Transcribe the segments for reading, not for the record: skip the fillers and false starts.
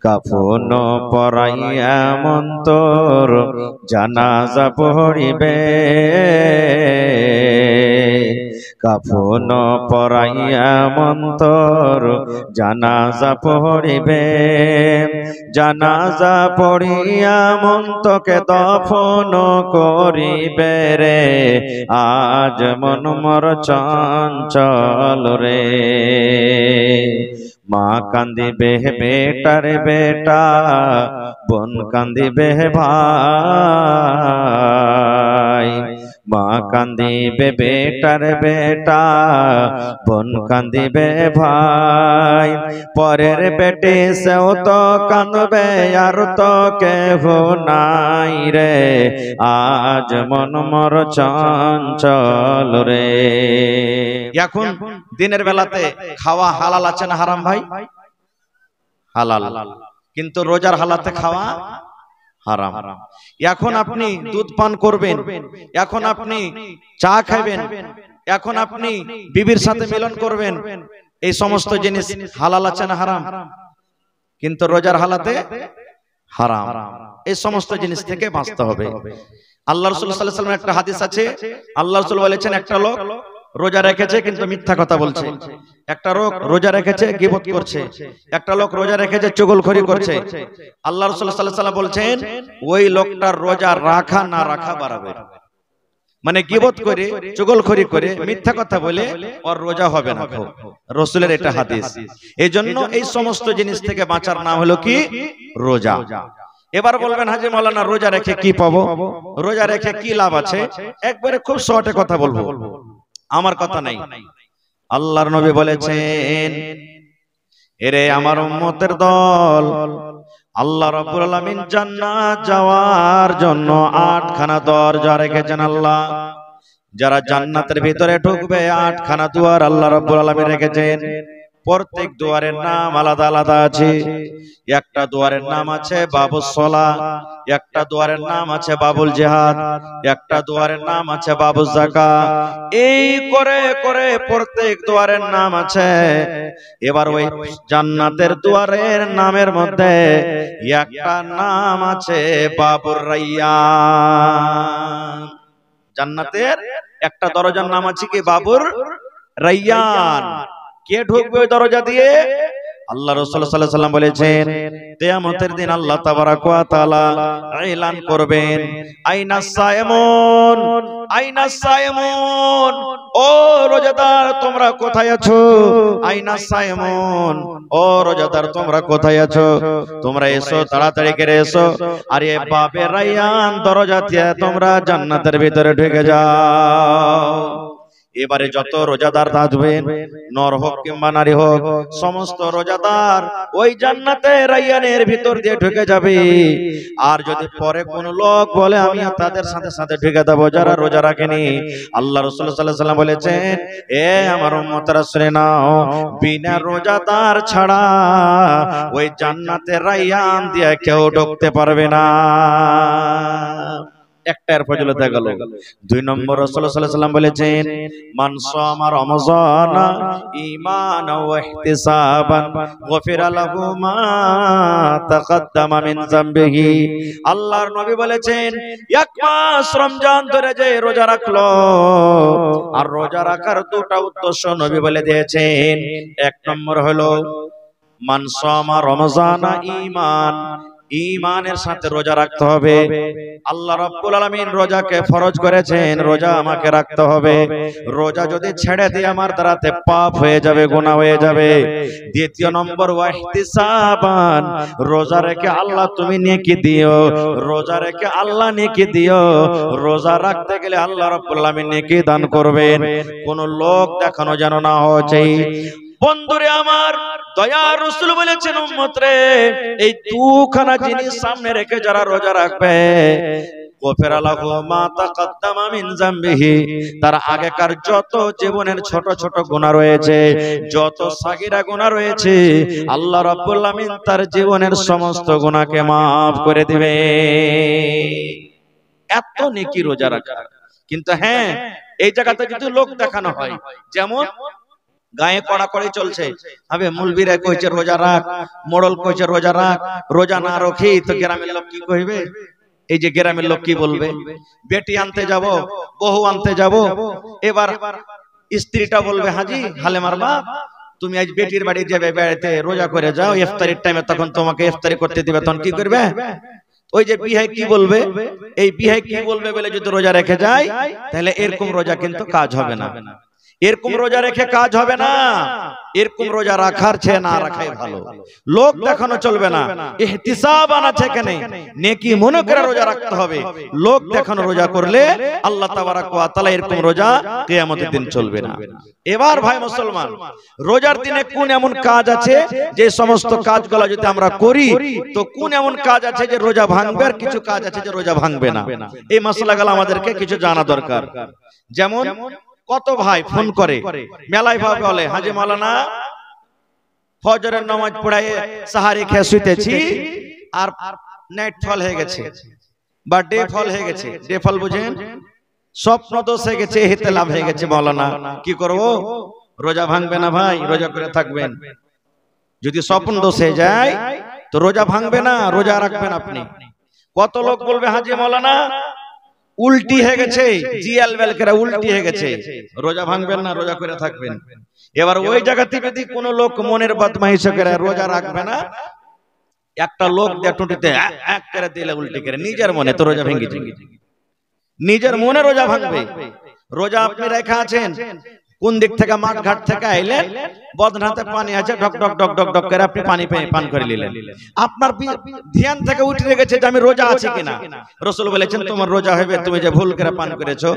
কাফন পরাইয়া মন্তর জানাজা পড়িবে, কাফন পরাইয়া মন্তর জানাজা পড়িবে, জানাজা পড়িয়া মন্তকে দফন করিবে রে, আজ মন মর চঞ্চল রে। মা কান্দিবে বেটার বেটা, বোন কান্দিবে ভাই, মা কান্দিবে বেটার বেটা, বোন কান্দিবে ভাই, পরের বেটে সেও তো কাঁদবে আর তো কেহ নাই রে, আজ মন মর চঞ্চল রে। এখন দিনের বেলাতে খাওয়া হালাল আছে না হারাম ভাই? হালাল, কিন্তু রোজার হালাতে খাওয়া হারাম। এখন আপনি দুধ পান করবেন, এখন আপনি চা খাবেন, এখন আপনি বিবির সাথে মিলন করবেন, এই সমস্ত জিনিস হালাল আছে না হারাম? কিন্তু রোজার হালাতে হারাম। এই সমস্ত জিনিস থেকে বাঁচতে হবে। আল্লাহ রাসূল সাল্লাল্লাহু আলাইহি ওয়াসাল্লামের একটা হাদিস আছে, আল্লাহ রাসূল বলেছেন একটা লোক রোজা রেখেছে কিন্তু মিথ্যা কথা বলছে, একটা লোক রোজা রেখেছে গীবত করছে, একটা লোক রোজা রেখেছে চুগলখড়ি করছে। আল্লাহ রাসূল সাল্লাল্লাহু আলাইহি ওয়াসাল্লাম বলছেন ওই লোকটার রোজা রাখা না রাখা বরাবর। মানে গীবত করে চুগলখড়ি করে মিথ্যা কথা বলে ওর রোজা হবে না, রাসূলের এটা হাদিস। এইজন্য এই সমস্ত জিনিস থেকে বাঁচার নাম হলো কি? রোজা। এবার বলবেন হাজী মাওলানা রোজা রেখে কি পাবো, রোজা রেখে কি লাভ আছে? একবারে খুব শর্টে কথা বলবো, আমার কথা নাই। আল্লাহর নবী বলেছেন, এরে আমার উম্মতের দল, আল্লাহ রাব্বুল আলামিন জান্নাত যাওয়ার জন্য 8খানা দরজা রেখেছেন আল্লাহ। যারা জান্নাতের ভিতরে ঢুকবে 8খানা দুয়ার আল্লাহ রাব্বুল আলামিন রেখেছেন। প্রত্যেক দুয়ারের নাম আলাদা আলাদা আছে। একটা দুয়ারের নাম আছে বাবুস সালাহ, একটা দুয়ারের নাম আছে বাবুল জিহাদ, একটা দুয়ারের নাম আছে বাবুস যাকাত। এই করে করে প্রত্যেক দুয়ারের নাম আছে। এবার ওই জান্নাতের দুয়ারের নামের মধ্যে একটা নাম আছে বাবুর রায়্যান। জান্নাতের একটা দরজার নাম আছে কি? বাবুর রায়্যান। কে ঢুকবে ওই দরজা দিয়ে? আল্লাহ রাসূল সাল্লাল্লাহু আলাইহি ওয়াসাল্লাম বলেছেন কিয়ামতের দিন আল্লাহ তাবারাক ওয়া তাআলা এলান করবেন, আইনাস সায়েমুন, আইনাস সায়েমুন, ও রোজাদার তোমরা কোথায় আছো? আইনাস সায়েমুন, ও রোজাদার তোমরা কোথায় আছো? তোমরা এসো, তাড়াতাড়ি করে এসো, আর এই বাবে রায়্যান দরজা দিয়ে তোমরা জান্নাতের ভিতরে ঢুকে যাও। এবারে যত রোজাদার থাকবেন, নর হোক কিংবা নারী হোক, সমস্ত রোজাদার ওই জান্নাতের রায়্যানের ভিতর দিয়ে ঢুকে যাবে। আর যদি পরে কোন লোক বলে আমি তাদের সাথে সাথে ঢুকে দেব যারা রোজা রাখেনি, আল্লাহ রাসূল সাল্লাল্লাহু আলাইহি ওয়াসাল্লাম বলেছেন, এ আমার উম্মতরা শুনে নাও, বিনা রোজাদার ছাড়া ওই জান্নাতের রায়্যান দিয়ে কেউ ঢুকতে পারবে না। একটার ফজিলত গেল। 2 নম্বর রাসূল সাল্লাল্লাহু আলাইহি ওয়াসাল্লাম বলেছেন, মান সামা রমাযানা ঈমানান ওয়া ইহতিসাবান গফিরা লাহু মা তাকাদ্দামা মিন যামবিহি। আল্লাহর নবী বলেছেন, এক মাস রমজান ধরে যে রোজা রাখলো, আর রোজা রাখার দুটো উদ্দেশ্য নবী বলে দিয়েছেন। 1 নম্বর হলো মান সামা রমাযানা ঈমান, ঈমানের সাথে রোজা রাখতে হবে। আল্লাহ রাব্বুল আলামিন রোজাকে ফরজ করেছেন, রোজা আমাকে রাখতে হবে। রোজা যদি ছেড়ে দিই আমার দ্বারাতে পাপ হয়ে যাবে, গুনাহ হয়ে যাবে। 2 নম্বর ওয়া ইহতিসাবান, রোজা রেখে আল্লাহ তুমি নেকি দিও, রোজা রেখে আল্লাহ নেকি দিও। রোজা রাখতে গেলে আল্লাহ রাব্বুল আলামিন নেকি দান করবেন, কোন লোক দেখানো যেন না হয়। বন্ধুরে আমার, দয়ার রাসূল বলেছেন উম্মত রে, এই দুখানা জিনিস সামনে রেখে যারা রোজা রাখবে, গফিরা লাহু মা তাকাদ্দামা মিন যামবিহি, তার আগেকার যত জীবনের ছোট ছোট গুনাহ রয়েছে, যত সাগীরা গুনাহ রয়েছে, আল্লাহ রাব্বুল আলামিন তার জীবনের সমস্ত গুনাহকে maaf করে দিবে। এত নেকি রোজা রাখা। কিন্তু হ্যাঁ, এই জায়গাতে যদি লোক দেখানো হয়, যেমন গায়ে কড়াকড়ি চলছে। হবে মুলবিরা কইছে রোজা রাখ, মোড়ল কইছে রোজা রাখ, রোজা না রাখি তো গ্রামের লোক কি কইবে? এই যে গ্রামের লোক কি বলবে? বেটি আনতে যাব, বহু আনতে যাব, এবার স্ত্রীটা বলবে হাজি হালেমার বাপ তুমি আজ বেটির বাড়ি যাবে বেড়াতে, রোজা করে যাও, ইফতারির টাইমে তখন তোমাকে ইফতারি করতে দিবে, তখন কি করবে? ওই যে বিহাই কি বলবে, এই বিহাই কি বলবে বলে যদি রোজা রেখে যায়, তাহলে এরকম রোজা কিন্তু কাজ হবে না। এরকম রোজা রেখে কাজ হবে না। এরকম রোজা রাখার চেয়ে না রাখাই ভালো। লোক দেখানো চলবে না, ইহতিসাব আনাছে কেন, নেকি মনে করে রোজা রাখতে হবে। লোক দেখানো রোজা করলে আল্লাহ তাবারাক ওয়া তাআলা এরকম রোজা কিয়ামতের দিন চলবে না। এবার ভাই মুসলমান, রোজার দিনে কোন এমন কাজ আছে যে সমস্ত কাজগুলো যদি আমরা করি, তো কোন এমন কাজ আছে যে রোজা ভাঙবে, আর কিছু কাজ আছে যে রোজা ভাঙবে না। এই মাসলাগুলো আমাদেরকে কিছু জানা দরকার। যেমন কত ভাই ফোন করে মেলায় ভাবে বলে হাজি মাওলানা ফজরের নামাজ পড়ায় সাহারি খেয়ে শুতেছি আর নাইট ফল হয়ে গেছে বা ডে ফল হয়ে গেছে। ডে ফল বুঝেন? স্বপ্ন দোষ হয়ে গেছে, হিতে লাভ হয়ে গেছে। মাওলানা কি করব? রোজা ভাঙবে না ভাই, রোজা করে থাকবেন। যদি স্বপ্ন দোষ হয়ে যায় তো রোজা ভাঙবে না, রোজা রাখবেন আপনি। কত লোক বলবে হাজি মাওলানা উল্টি হয়ে গেছে, জিয়াল বেল করে উল্টি হয়ে গেছে, রোজা ভাঙবেন না, রোজা করে থাকবেন। এবার ওই জায়গাতে যদি কোন লোক মনের বদমাইশি করে রোজা রাখবে না, একটা লোক টুটিতে এক করে দিলে উল্টি করে নিজের মনে, তো রোজা ভেঙে যাবে। নিজের মনে রোজা ভাঙবে। রোজা আপনি রেখা আছেন, কোন দিক থেকে মাঠ ঘাট থেকে আইলেন, বদনাতে পানি আছে, ঢক ঢক ঢক ঢক ঢক করে আপনি পানি পান করে নিলেন। আপনার ধ্যান থেকে উঠে গেছে যে আমি রোজা আছি কিনা। রাসূল বলেছেন তোমার রোজা হবে, তুমি যে ভুল করে পান করেছো,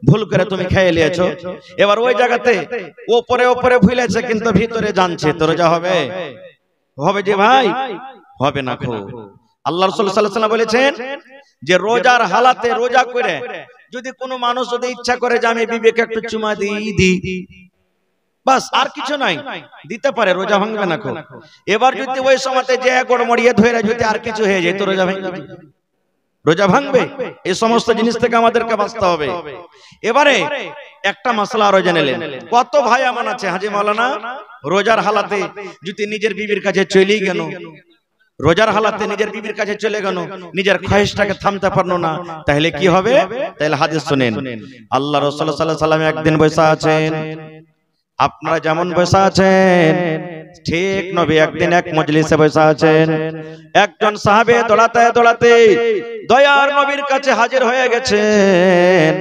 ভুল করে তুমি খেয়ে নিয়েছো। এবার ওই জায়গাতে উপরে উপরে ভুলেছে কিন্তু ভিতরে জানছে, তো রোজা হবে? হবে যে ভাই? হবে না। আল্লাহ রাসূল সাল্লাল্লাহু আলাইহি ওয়াসাল্লাম বলেছেন যে রোজার হালাতে রোজা করে যদি কোনো মানুষ যদি ইচ্ছা করে যে আমি বিবেকে একটু চুমা দিই, বাস আর কিছু নাই, দিতে পারে, রোজা ভাঙবে না। এবার যদি ওই সময়তে যে গড়মড়িয়ে ধরে যদি আর কিছু হয়ে যায় তো রোজা ভাঙবে, রোজা ভাঙবে। এই সমস্ত জিনিস থেকে আমাদেরকে বাঁচতে হবে। এবারে একটা মাসলা আরো জেনে নেন। কত ভাই এমন আছে হাজি মাওলানা রোজার হালাতে যদি নিজের বিবির কাছে চলে গেল, রোজার হালাতে নিজের বিবির কাছে চলে গেল, নিজের খয়েশটাকে থামতে পারলো না, তাহলে কি হবে? তাহলে হাদিস শুনেন। আল্লাহ রাসূল সাল্লাল্লাহু আলাইহি ওয়াসাল্লাম একদিন বসে আছেন, আপনারা যেমন বসে আছেন ঠিক নবী একদিন এক মজলিসে বসে আছেন। একজন সাহাবে দৌড়াতে দৌড়াতে দয়ার নবীর কাছে হাজির হয়ে গেছেন।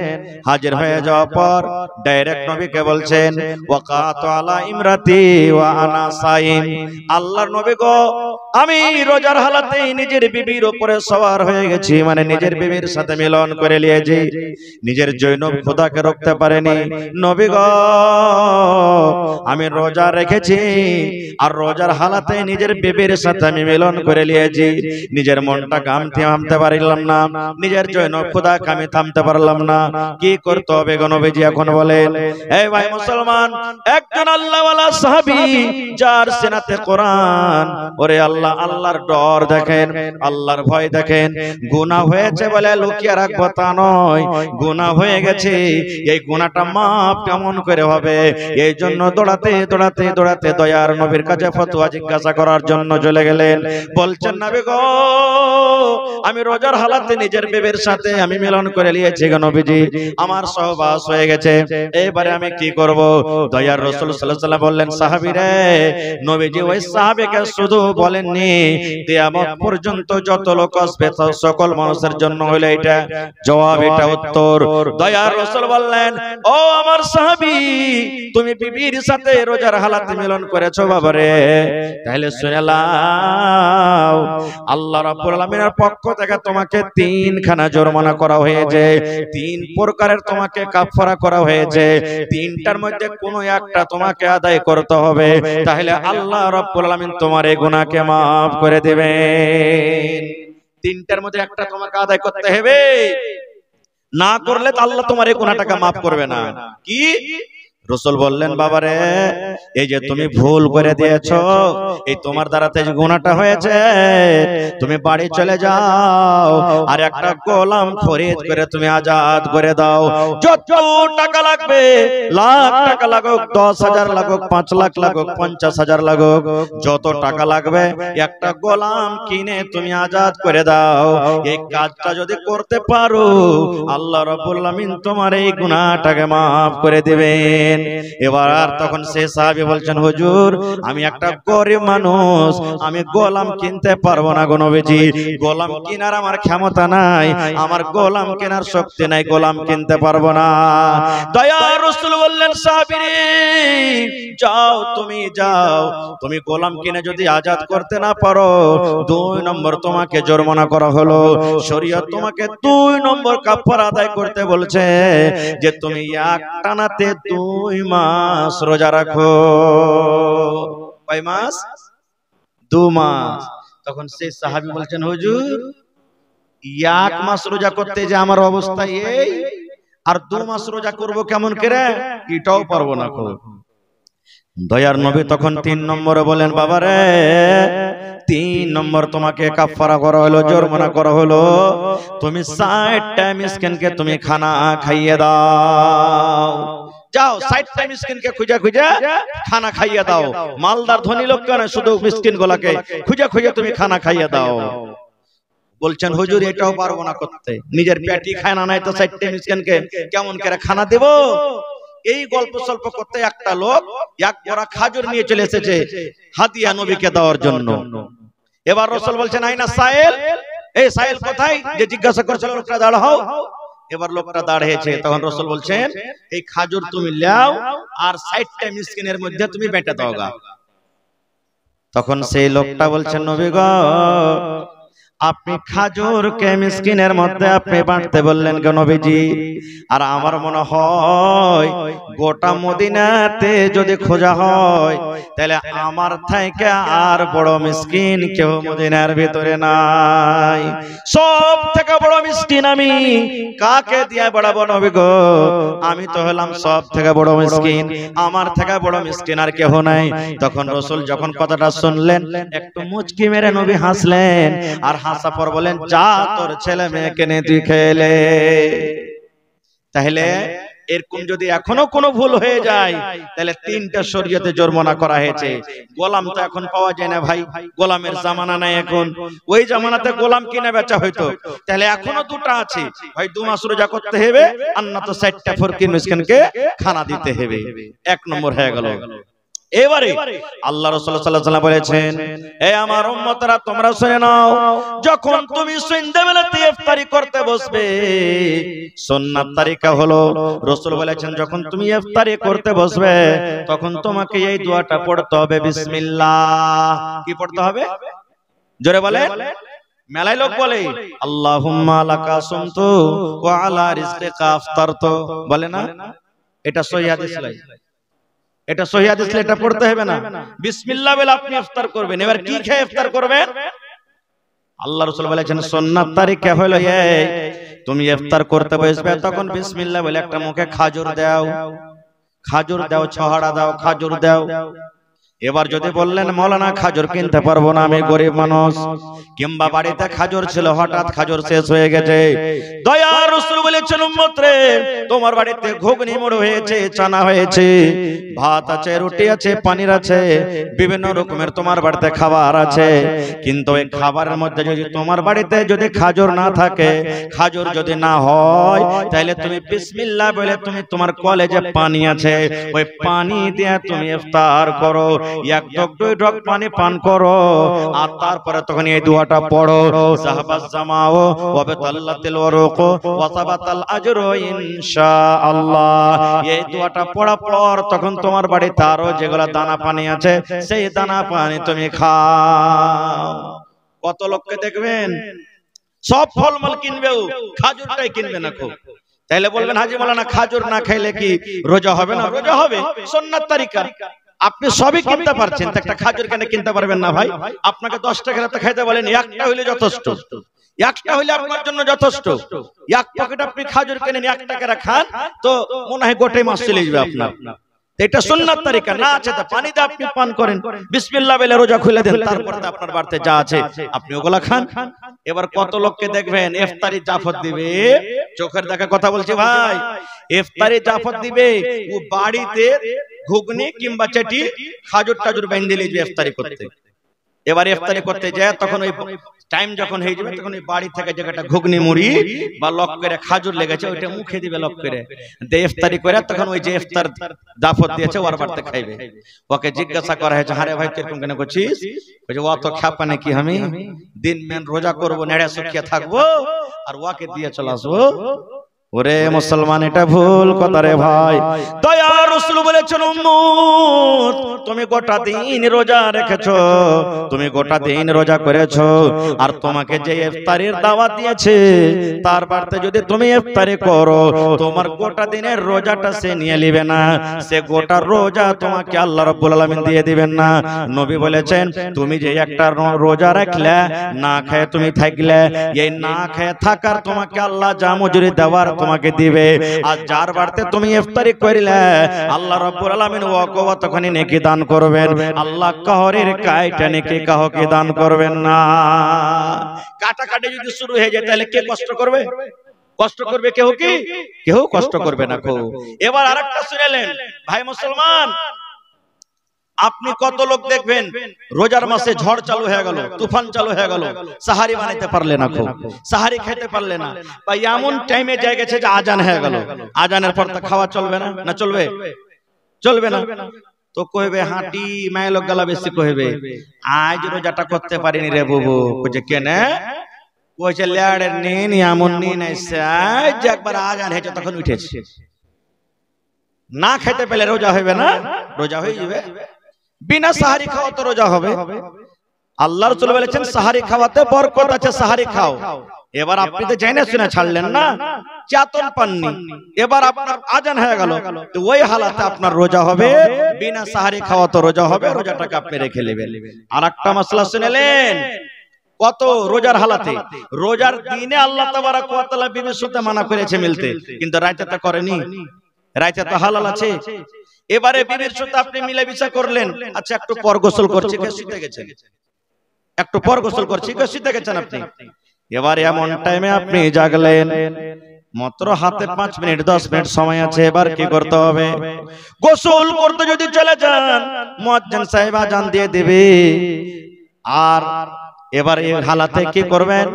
হাজির হয়ে যাওয়ার পর ডাইরেক্ট নবীকে বলছেন ওয়াকাতু আলা ইমরাতি ওয়া আনা সাইম, আল্লাহর নবী গো আমি রোজার হালাতে নিজের বিবির উপরে সওয়ার হয়ে গেছি, মানে নিজের বিবির সাথে মিলন করে নিয়েছি, নিজের জৈনব খোদাকে রাখতে পারেনি। নবী গো আমি রোজা রেখেছি আর রোজার হালাতে নিজের বিবির সাথে আমি মিলন করে নিয়েছি, নিজের মনটাকে আমি থামতে পারলাম না, নিজের জৈনব খোদাকে আমি থামতে পারলাম না। কি করতে হবে গো নবীজি এখন বলেন? এই ভাই মুসলমান, একজন আল্লাহওয়ালা সাহাবী যার সিনাতে কোরআন, ওরে আল্লাহ আল্লাহর ডর দেখেন, আল্লাহর ভয় দেখেন। গুনাহ হয়েছে বলে লুকিয়ে রাখবো তা নয়, গুনাহ হয়ে গেছে, এই গুনাহটা মাফ কেমন করে হবে? এই জন্য দৌড়াতে দৌড়াতে দৌড়াতে দয়ার নবীর কাছে ফতোয়া জিজ্ঞাসা করার জন্য চলে গেলেন। বলছেন নবী গো আমি রোজার হালাতে নিজের বিবির সাথে আমি মিলন করে নিয়েছি গো নবীজি, আমার সহবাস হয়ে গেছে, এবারে আমি কি করব? দয়ার রাসূল সাল্লাল্লাহু আলাইহি ওয়াসাল্লাম বললেন সাহাবী রে, নবীজি ওই সাহাবীকে শুধু বলেননি কিয়ামত পর্যন্ত যত লোক আসবে সকল মানুষের জন্য হলো এটা জবাব, এটা উত্তর। দয়ার রাসূল বললেন ও আমার সাহাবী তুমি বিবির সাথে রোজার হালাতে মিলন করেছো বাবারে, তাহলে শুনে নাও আল্লাহ রাব্বুল আলামিনের পক্ষ থেকে তোমাকে 3 খানা জরিমানা করা হয়েছে, 3 প্রকারের তোমাকে কাফারা করা হয়েছে, 3টার মধ্যে কোনো একটা তোমাকে আদায় করতে হবে, তাহলে আল্লাহ রাব্বুল আলামিন তোমার এই গুনাহকে maaf করে দিবেন। 3টার মধ্যে একটা তোমাকে আদায় করতে হবে, না করলে তো আল্লাহ তোমার এই গুনাহটাকে maaf করবে না। কি? রাসূল বললেন বাবারে এই যে তুমি ভুল করে দিয়েছো, এই তোমার দ্বারাতে যে গুনাহটা হয়েছে, তুমি বাড়ি চলে যাও আর একটা গোলাম খরিদ করে তুমি আজাদ করে দাও। যত টাকা লাগবে, লাখ টাকা লাগুক, 10,000 লাগুক, 5 লাখ লাগুক, 50,000 লাগুক, যত টাকা লাগবে একটা গোলাম কিনে তুমি আজাদ করে দাও। এই কাজটা যদি করতে পারো আল্লাহ রাব্বুল আমিন তোমার এই গুনাহটাকে maaf করে দিবেন। এবার তখন সে সাহাবী বলছেন হুজুর আমি একটা গরিব মানুষ, আমি গোলাম কিনতে পারবো না গো নবীজি, গোলাম কেনার আমার ক্ষমতা নাই, আমার গোলাম কেনার শক্তি নাই, গোলাম কিনতে পারবো না। দয়ার রাসূল বললেন সাহাবীরে যাও, তুমি যাও, তুমি গোলাম কিনে যদি আজাদ করতে না পারো 2 নম্বর তোমাকে জরিমানা করা হলো। শরীয়ত তোমাকে 2 নম্বর কাফারা আদায় করতে বলছে যে তুমি একটানাতে 2 মাস রোজা রাখো। কয় মাস? 2 মাস। তখন সেই সাহাবী বলছেন হুজুর 1 মাস রোজা করতে যে আমার অবস্থা এই, আর 2 মাস রোজা করব কেমন করে, এটাও পারবো না। দয়ার নবী তখন 3 নম্বরে বলেন বাবারে 3 নম্বর তোমাকে কাফারা করা হলো, জরিমানা করা হলো, তুমি 60টা মিসকিনকে তুমি খানা খাইয়ে দাও। যাও 60টা মিসকিনকে খুঁজে খুঁজে খানা খাইয়ে দাও। মালদার ধনী লোক কেন, শুধু মিসকিন গুলাকে খুঁজে খুঁজে তুমি খানা খাইয়ে দাও। বলছেন হুজুর এটাও পারবো না করতে, নিজের পেটই খায় না, নাই তো 60টা মিসকিনকে কেমন করে খানা দেব। এই গল্প সল্প করতে একটা লোক এক বড়া খাজুর নিয়ে চলে এসেছে হাদিয়া নবীকে দেওয়ার জন্য। এবার রাসূল বলছেন আইনা সাইল, এই সাইল কোথায়, যে জিজ্ঞাসা করছিল লোকটা দাঁড়াও। এবার লোকটা দাঁড়িয়েছে, তখন রাসূল বলছেন এই খাজুর তুমি লাও আর 60টা মিসকিনের মধ্যে তুমি বেটে দাও গা। তখন সেই লোকটা বলছেন নবী গো আপনি খাজুরকে মিসকিনের মধ্যে আপনি বাঁটতে বললেন কেন নবীজি? আর আমার মনে হয় গোটা মদিনাতে যদি খোঁজা হয় তাহলে আমার থেকে আর বড় মিসকিন কেউ মদিনার ভিতরে নাই। সব থেকে বড় মিসকিন আমি, কাকে দিয়ে বাড়াবো নবী গো? আমি তো হলাম সব থেকে বড় মিসকিন, আমার থেকে বড় মিসকিন আর কেউ নাই। তখন রাসূল যখন কথাটা শুনলেন একটু মুচকি মেরে নবী হাসলেন, আর হাসা পর বলেন যা তোর ছেলে মেয়েকে নিয়ে তুই খেলে। তাহলে এরকম যদি এখনো কোনো ভুল হয়ে যায় তাহলে 3টা শরীয়তে জরিমানা করা হয়েছে। গোলাম তো এখন পাওয়া যায় না ভাই, গোলামের জামানা নাই এখন। ওই জামানাতে গোলাম কিনে বেচা হইতো, তাহলে এখনো 2টা আছে, ভাই 2 মাস রোজা করতে হবে আর না তো 60টা ফকির মিসকিনকে খানা দিতে হবে। 1 নম্বর হয়ে গেল। এবারে আল্লাহ রাসূল সাল্লাল্লাহু আলাইহি ওয়াসাল্লাম বলেছেন হে আমার উম্মতরা তোমরা শুনে নাও, যখন তুমি সন্ধ্যাবেলাতে ইফতারি করতে বসবে সুন্নাত তরিকা হলো রাসূল বলেছেন যখন তুমি ইফতারি করতে বসবে তখন তোমাকে এই দোয়াটা পড়তে হবে বিসমিল্লাহ। কি পড়তে হবে জোরে বলে? মেলাই লোক বলে আল্লাহুম্মা লাকা সুমতু ওয়া আলা রিজকিকা আফতারতু, বলে না? এটা সহিহ হাদিস নাই, এটা সহিহ হাদিস, এটা পড়তে হবে না। বিসমিল্লাহ বলে আপনি ইফতার করবেন। এবার কি খেয়ে ইফতার করবেন? আল্লাহ রাসূল বলেছেন সুন্নাত তরিকা হলো এই, তুমি ইফতার করতে বসবে তখন বিসমিল্লাহ বলে একটা মুখে খাজুর দাও, খাজুর দাও, ছহাড়া দাও, খাজুর দাও। এবার যদি বললেন মাওলানা খাজুর কিনতে পারবো না, আমি গরিব মানুষ, কিংবা বাড়িতে খাজুর ছিল হঠাৎ খাজুর শেষ হয়ে গেছে, দয়ার রাসূল বলেছেন উম্মত রে তোমার বাড়িতে ঘুগনি মুড়ি হয়েছে, চানা হয়েছে, ভাত আছে, রুটি আছে, পনির আছে, বিভিন্ন রকমের তোমার বাড়িতে খাবার আছে, কিন্তু এই খাবারের মধ্যে যদি তোমার বাড়িতে যদি খাজুর না থাকে, খাজুর যদি না হয় তাহলে তুমি বিসমিল্লাহ বলে তুমি তোমার কলেজে পানি আছে ওই পানি দিয়ে তুমি ইফতার করো, 1 ঢোক 2 ঢোক পানি পান করো, আর তারপরে তখন এই দোয়াটা পড়ো সাহাবাজ জামাও ওয়া বাতাল্লাতিল ওয়ারুক ওয়া সাবাতাল আজরু ইনশাআল্লাহ। এই দোয়াটা পড়ার পর তখন তোমার বাড়িতে আরো যেগুলা দানা পানি আছে সেই দানা পানি তুমি খাও। কত লোককে দেখবেন সব ফলমূল কিনবেও খাজুরটাই কিনবে না খুব, তাইলে বলবেন হাজী মাওলানা খাজুর না খাইলে কি রোজা হবে না? রোজা হবে, সুন্নাত তরিকা। আপনি সবই কিনতে পারছেন, একটা খাজুর কেন কিনতে পারবেন না ভাই? আপনাকে 10 টাকা রাতে খাইতে বলেন, একটা হইলে যথেষ্ট, একটা হইলে আপনার জন্য যথেষ্ট। 1 প্যাকেট আপনি খাজুর কিনেন 1 টাকা খান তো মনে হয় গোটাই মাস চলে যাবে আপনার। এটা সুন্নাত তরিকা। না আছে তো পানি দিয়ে আপনি পান করেন, বিসমিল্লাহ বলে রোজা খুলে দেন, তারপর আপনার বাড়িতে যা আছে আপনি ওগুলা খান। এবার কত লোককে দেখবেন ইফতারি জাফত দিবে, চোখের দেখা কথা বলছি ভাই, ইফতারি জাফত দিবে, ও বাড়িতে ঘুগনি কিংবা চেটি খাজুর টাজুর বেঁধে নিয়ে ইফতারি করতে। এবার ইফতারি করতে যায় তখন ওই টাইম যখন হয়ে যাবে তখন ওই বাড়ি থেকে যে একটা ঘুগনি মুড়ি বা লক করে খাজুর লেগেছে ওইটা মুখে দিবে লক করে দিয়ে ইফতারি করে, তখন ওই যে ইফতার দাফত দিয়েছে ওর বাড়িতে খাইবে। ওকে জিজ্ঞাসা করা হয়েছে, আরে ভাই কিরকম কেন করছিস? বলছে ও তো খ্যাপা নাকি, আমি দিন মেন রোজা করবো, নেড়ে শুকিয়ে থাকবো আর ওকে দিয়ে চলে আসবো। ওরে মুসলমান, এটা ভুল কথা রে ভাই। দয়া রাসূল বলেছেন উম্মত তুমি গোটা দিন রোজা রেখেছো, তুমি গোটা দিন রোজা করেছো, আর তোমাকে যে ইফতারের দাওয়াত দিয়েছে তার বাড়িতে যদি তুমি ইফতারি করো, তোমার গোটা দিনের রোজাটা সে নিয়ে নেবে না, সে গোটা রোজা তোমাকে আল্লাহ রাব্বুল আলামিন দিয়ে দিবেন না। নবী বলেছেন তুমি যে একটা রোজা রাখলে, না খেয়ে তুমি থাকলে, এই না খেয়ে থাকার তোমাকে আল্লাহ যা মজুরি দেওয়ার তোমাকে দিবে, আর যার বাড়িতে তুমি ইফতারি করিলে আল্লাহ রাব্বুল আলামিন ওয়াকে তখনই নেকি দান করবেন। আল্লাহ কাহরের কাইটা নেকি কাহকে দান করবেন না। কাটাকাটি যদি শুরু হয়ে যায় তাহলে কে কষ্ট করবে? কষ্ট করবে কেউ কি? কেউ কষ্ট করবে না। এবার আরেকটা শুনেলেন ভাই মুসলমান, আপনি কত লোক দেখবেন রোজার মাসে ঝড় চালু হয়ে গেল, তুফান চালু হয়ে গেল, সাহারি বানাইতে পারলে না, সাহারি খেতে পারলে না, বা এমন টাইমে যায় গেছে যে আজান হয়ে গেল, আজানের পর তো খাওয়া চলবে না, না চলবে? চলবে না তো কইবে হাঁটি মায়ের লোক গালা বেশি কইবে আজ রোজাটা করতে পারিনি রে বুবু। কইছে কেনে? কইছে লেয়ারের নিন এমন নিন আইছে, আজ একবার আজান হয়েছে তখন উঠেছে। না খেতে পেলে রোজা হবে না? রোজা হয়ে যাবে। বিনা সাহারি খাওয়া তো রোজা হবে। আল্লাহ রাসূল বলেছেন সাহারি খাওয়াতে বরকত আছে, সাহারি খাও। এবার আপনি তো জেনে শুনে ছাড়লেন না, চেতন পাননি, এবার আপনার আজান হয়ে গেল, তো ওই হালাতে আপনার রোজা হবে, বিনা সাহারি খাওয়া তো রোজা হবে, রোজাটাকে আপনি রেখে নেবেন। আর একটা মাসলা শুনেলেন কত রোজার হালাতে, রোজার দিনে আল্লাহ তাবারক ওয়া তাআলা বিবির সাথে মানা করেছে মিলতে, কিন্তু রাতে তা করেনি, রাতে তো হালাল আছে। এবারে বিবির সাথে আপনি মিলামিশা করলেন, আচ্ছা একটু পর গোসল করছি, কে শুতে গেছেন, একটু পর গোসল করছি, কে শুতে গেছেন আপনি। এবার এমন টাইমে আপনি জাগলেন, মাত্র হাতে 5 মিনিট 10 মিনিট সময় আছে, এবার কি করতে হবে? গোসল করতে যদি চলে যান মুয়াজ্জিন সাহেব আজান দিয়ে দিবে, আর এবার এই হালাতে কি করবেন?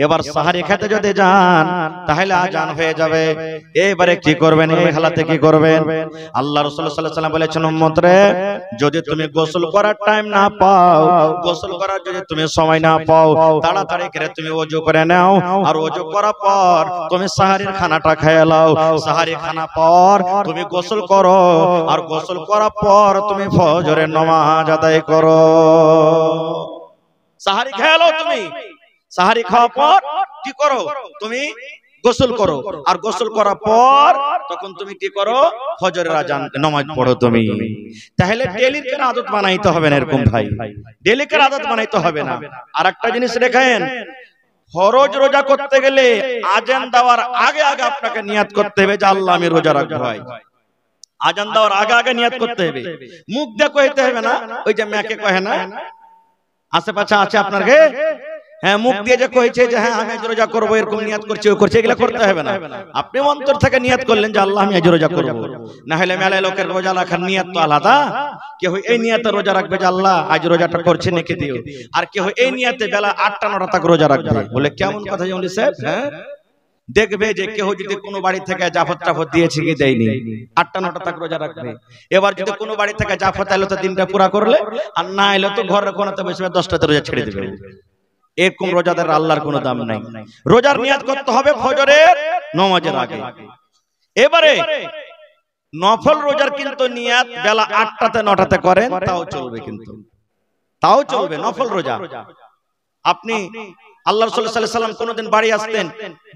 এবার সাহারি খেতে যদি যান তাহলে আজান হয়ে যাবে, এবারে কি করবেন? এই হালাতে কি করবেন? আল্লাহ রাসূল সাল্লাল্লাহু আলাইহি ওয়াসাল্লাম বলেছেন উম্মত রে, যদি তুমি গোসল করার টাইম না পাও, গোসল করার যদি তুমি সময় না পাও, তাড়াতাড়ি করে তুমি ওযু করে নাও, আর ওযু করার পর তুমি সাহারির খানাটা খেয়ে নাও, সাহারি খানা পর তুমি গোসল করো, আর গোসল করার পর তুমি ফজরের নামাজ আদায় করো। সাহারি খেয়ে নাও, তুমি সাহারি খাওয়ার পর কি করো? তুমি গোসল করো, আর গোসল করার পর তখন তুমি কি করো? ফজরের আজান নামাজ পড়ো তুমি। তাহলে ডেইলি করে আদত বানাইতে হবে না, এরকম ভাই ডেইলি করে আদত বানাইতে হবে না। আর একটা জিনিস দেখেন, ফরজ রোজা করতে গেলে আজান দেওয়ার আগে আগে আপনাকে নিয়াত করতে হবে যে আল্লাহ আমি রোজা রাখবো। ভাই আজান দেওয়ার আগে আগে নিয়াত করতে হবে, মুখ দিয়ে কইতে হবে না। ওই যে মেয়েকে কহে না আশেপাশে আছে আপনার গে, হ্যাঁ মুখ দিয়ে যে কইছে যে হ্যাঁ আমি আজ রোজা করবো, এরকম নিয়াত করছি ও করছে, এগুলা করতে হবে না। আপনি অন্তর থেকে নিয়াত করলেন যে আল্লাহ আমি আজ রোজা করবো। না হলে মেলায় লোকের রোজা রাখার নিয়াত তো আলাদা, কেউ এই নিয়াতে রোজা রাখবে যে আল্লাহ আজ রোজাটা করছে নেকি দিও, আর কেউ এই নিয়াতে বেলা 8টা 9টা তক রোজা রাখবে। বলে কেমন কথা জানি সাহেব? হ্যাঁ দেখবে যে কেউ যদি কোনো বাড়ি থেকে জাফত টাফত দিয়েছে কি দেয়নি, 8টা 9টা তক রোজা রাখবে। এবার যদি কোনো বাড়ি থেকে জাফত এলো তো দিনটা পুরা করলে, আর না এলো তো ঘরের কোনাতে বসে 10টাতে রোজা ছেড়ে দেবে। এরকম রোজাদার আল্লাহর কোনো দাম নাই। রোজার নিয়াত করতে হবে ফজরের নামাজের আগে। এবারে নফল রোজার কিন্তু নিয়াত বেলা 8টাতে 9টাতে করেন তাও চলবে, কিন্তু তাও চলবে নফল রোজা। আপনি আল্লাহ রাসূল সাল্লাল্লাহু আলাইহি ওয়াসাল্লাম কোনদিন বাড়ি আসতেন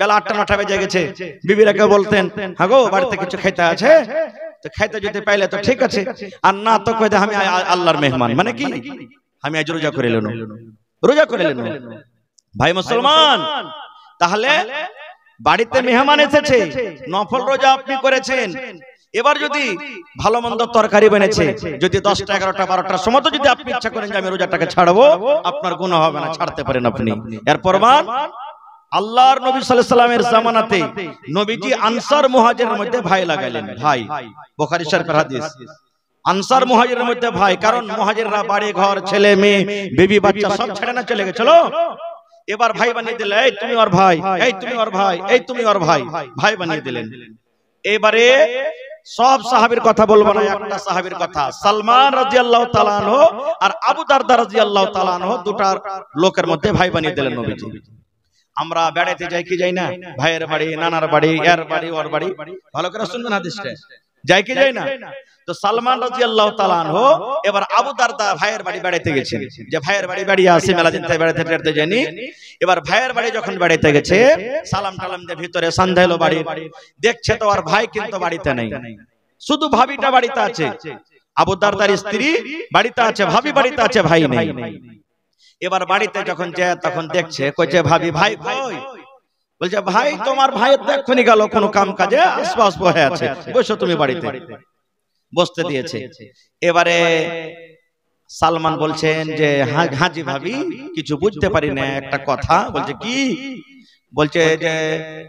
বেলা 8টা 9টা বেজে গেছে, বিবিরাকে বলতেন হ্যাঁ গো বাড়িতে কিছু খেতে আছে, তো খাইতে যদি পাইলে তো ঠিক আছে, আর না তো কইতে আমি আল্লাহর মেহমান, মানে কি আমি আজ রোজা করে এলাম, রোজা করে এলেন। ভাই মুসলমান, তাহলে বাড়িতে মেহমান এসেছে, নফল রোজা আপনি করেছেন, এবার যদি ভালো মন্দ তরকারি বেনেছে, যদি 10টা 11টা 12টার সময় তো যদি আপনি ইচ্ছা করেন যে আমি রোজাটাকে ছাড়বো, আপনার গুনাহ হবে না, ছাড়তে পারেন আপনি। এর প্রমাণ আল্লাহর নবী সাল্লাল্লাহু আলাইহি সাল্লামের জামানাতে নবীজি আনসার মুহাজিরের মধ্যে ভাই লাগাইলেন। ভাই, বুখারী শরীফের হাদিস। আনসার মুহাজিরের মধ্যে ভাই, কারণ মুহাজিররা বাড়ি ঘর ছেলে মেয়ে বিবি বাচ্চা সব ছেড়ে না চলে গেছিল। এবার ভাই বানিয়ে দিলেন, এই তুমি ওর ভাই, এই তুমি ওর ভাই, এই তুমি ওর ভাই, ভাই বানিয়ে দিলেন। এবারে সব সাহাবীর কথা বলবো না, একটা সাহাবীর কথা, সালমান রাদিয়াল্লাহু তাআলা আনহু আর আবু দারদা রাদিয়াল্লাহু তাআলা আনহু, দুটা লোকের মধ্যে ভাই বানিয়ে দিলেন নবীজি। আমরা বেড়াইতে যাই কি যাই না, ভাইয়ের বাড়ি, নানার বাড়ি, এর বাড়ি, ওর বাড়ি, ভালো করে শুনবেন হাদিসটা, যাই কি যাই না। তো সালমান রাদিয়াল্লাহু তাআলা আনহু এবার আবু দারদা ভাইয়ের বাড়ি বেড়াইতে গেছেন, যে ভাইয়ের বাড়ি বেড়িয়ে আসি, মেলা দিন থেকে বেড়াইতে বেড়াইতে জানি। এবার ভাইয়ের বাড়ি যখন বেড়াইতে গেছে, সালাম টালাম দিয়ে ভিতরে সন্দেহলো বাড়ি, দেখছে তো আর ভাই কিন্তু বাড়িতে নেই, শুধু ভাবিটা বাড়িতে আছে। আবু দারদার স্ত্রী বাড়িতে আছে, ভাবি বাড়িতে আছে, ভাই নেই। এবার বাড়িতে যখন যায় তখন দেখছে, কইছে ভাবি ভাই কই? বলছে ভাই তোমার ভাই তো এক্ষুনি গেল কোনো কাম কাজে, আশপাশ বসে আছে, বসো তুমি বাড়িতে, বসতে দিয়েছে। এবারে সালমান বলছেন যে হাজি ভাবি কিছু বুঝতে পারি না একটা কথা। বলছে কি? বলছে যে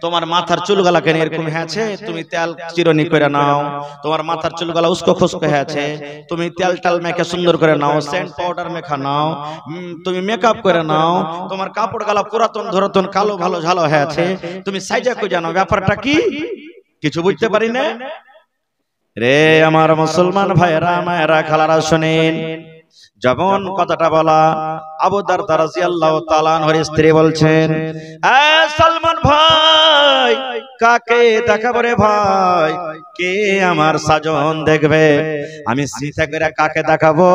তোমার মাথার চুলগুলা কেন এরকম হয়েছে, তুমি তেল চিরনি করে নাও, তোমার মাথার চুলগুলা উস্কো খুস্কো হয়েছে, তুমি তেল টাল মেখে সুন্দর করে নাও, সেন্ট পাউডার মেখা নাও, তুমি মেকআপ করে নাও, তোমার কাপড় গালা পুরাতন ধরাতন কালো ভালো ঝালো হয়েছে, তুমি সাইজা কই জানো, ব্যাপারটা কি? কিছু বুঝতে পারি না রে আমার মুসলমান ভাইরা মায়েরা খালারা, শুনেন। যখন কথাটা বলা, আবু দারদা রাদিয়াল্লাহু তাআলা আনহুর স্ত্রী বলছেন, এ সালমান ভাই কাকে দেখাবো রে ভাই, কে আমার সাজন দেখবে? আমি সিথা করে কাকে দেখাবো,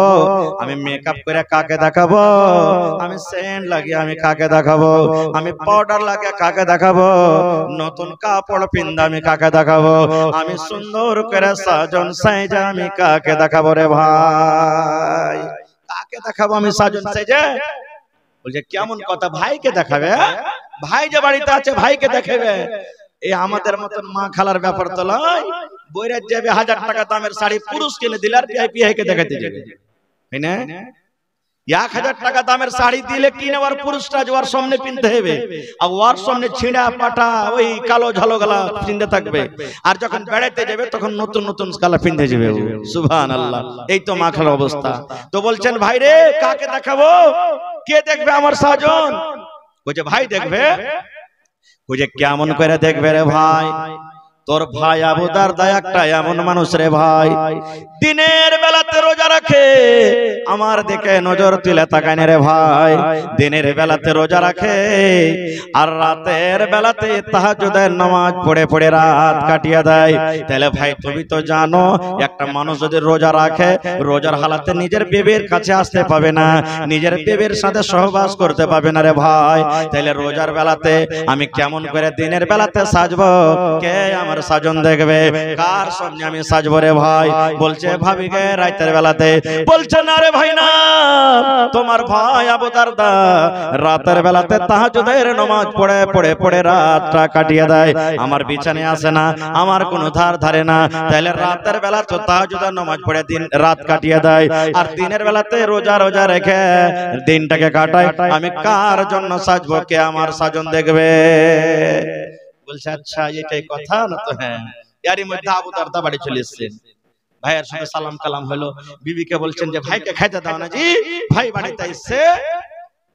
আমি মেকআপ করে কাকে দেখাবো, আমি সেন্ট লাগিয়ে আমি কাকে দেখাবো, আমি পাউডার লাগিয়ে কাকে দেখাবো, নতুন কাপড় পিন্দা আমি কাকে দেখাবো, আমি সুন্দর করে সাজন সাইজা আমি কাকে দেখাবো রে ভাই, কাকে দেখাবো আমি সাজন সাইজা? বলছে কেমন কথা, ভাইকে দেখাবে? ভাই যে বাড়িতে আছে ভাইকে দেখাবে? এই আমাদের মতন মা খালার ব্যাপার তো নয়। বইরাত যাবে 1000 টাকা দামের শাড়ি পুরুষ কিনে দিলে আর ভিআইপি দেখাতে যাবে, তাই না? 1000 টাকা দামের শাড়ি দিলে কিনে আর পুরুষটা ওর সামনে পিনতে হবে, আর ওর সামনে ছিঁড়া পাটা ওই কালো ঝালো গলা পিনতে থাকবে, আর যখন বেড়াইতে যাবে তখন নতুন নতুন গালা পিনতে যাবে। সুবহানাল্লাহ, এই তো মা খালার অবস্থা। তো বলছেন ভাই রে কাকে দেখাবো, কে দেখবে আমার সাজন? বলছে ভাই দেখবে। বলছে কেমন করে দেখবে রে ভাই? তোর ভাই আবু দারদা একটা এমন মানুষ রে ভাই, দিনের বেলাতে রোজা রাখে, আমার দিকে নজর তুলে তাকায় না রে ভাই, দিনের বেলাতে রোজা রাখে আর রাতের বেলাতে তাহাজ্জুদের নামাজ পড়ে পড়ে রাত কাটিয়ে দেয়। তাহলে ভাই তুমি তো জানো একটা মানুষ যদি রোজা রাখে, রোজার হালাতে নিজের বিবির কাছে আসতে পাবে না, নিজের বিবির সাথে সহবাস করতে পাবে না রে ভাই। তাহলে রোজার বেলাতে আমি কেমন করে দিনের বেলাতে সাজবো, কে আমার সাজন দেখবে, কার সামনে আমি সাজবো রে ভাই? বলছে ভাবি গে রাতের বেলাতে। বলছে না রে ভাই না, তোমার ভাই আবু দারদা রাতের বেলাতে তাহাজ্জুদের নামাজ পড়ে পড়ে পড়ে রাতটা কাটিয়ে দেয়, আমার বিছানায় আসে না, আমার কোনো ধার ধারে না। তাহলে রাতের বেলা তো তাহাজ্জুদের নামাজ পড়ে দিন রাত কাটিয়ে দেয়, আর দিনের বেলাতে রোজা রোজা রেখে দিনটাকে কাটায়, আমি কার জন্য সাজবো, কে আমার সাজন দেখবে? বলছে আচ্ছা এটাই কথা না তো? হ্যাঁ। এরই মধ্যে আবু দারদা বাড়ি চলে এসেছেন, ভাইয়ের সঙ্গে সালাম কালাম হলো, বিবিকে বলছেন যে ভাইকে খাইতে দাও না। জি ভাই বাড়িতে এসছে।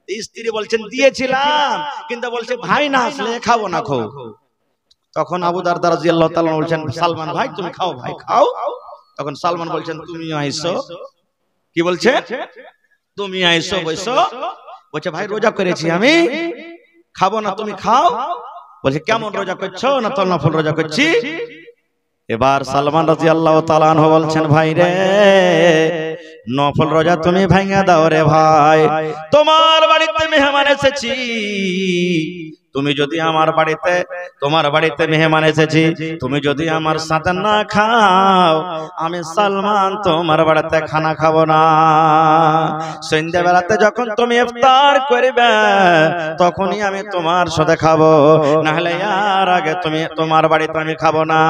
স্ত্রী বলছেন দিয়েছিলাম, কিন্তু বলছে ভাই না আসলে খাবো না খাও। তখন আবু দারদা রাদিয়াল্লাহু তাআলা বলছেন সালমান ভাই তুমি খাও, ভাই খাও। তখন সালমান বলছেন তুমি আইছো। কি বলছে? তুমি আইছো বইছো। বলছে ভাই রোজা করেছি আমি, খাবো না, তুমি খাও। বলছে কেমন রোজা করছো? না তো নফল রোজা করছি। এবার সালমান রাদিয়াল্লাহু তাআলা আনহু বলছেন ভাই রে নফল রোজা তুমি ভাঙা দাও রে ভাই, তোমার বাড়িতে মেহমান এসেছি, তুমি যদি আমার বাড়িতে, তোমার বাড়িতে মেহমান এসেছি, তুমি যদি আমার সাথে না খাও, আমি সালমান তোমার বাড়িতে খানা খাবো না। সন্ধ্যা বেলাতে যখন তুমি ইফতার করবে তখনই আমি তোমার সাথে খাবো, না হলে আর আগে তুমি তোমার বাড়িতে আমি খাবো না।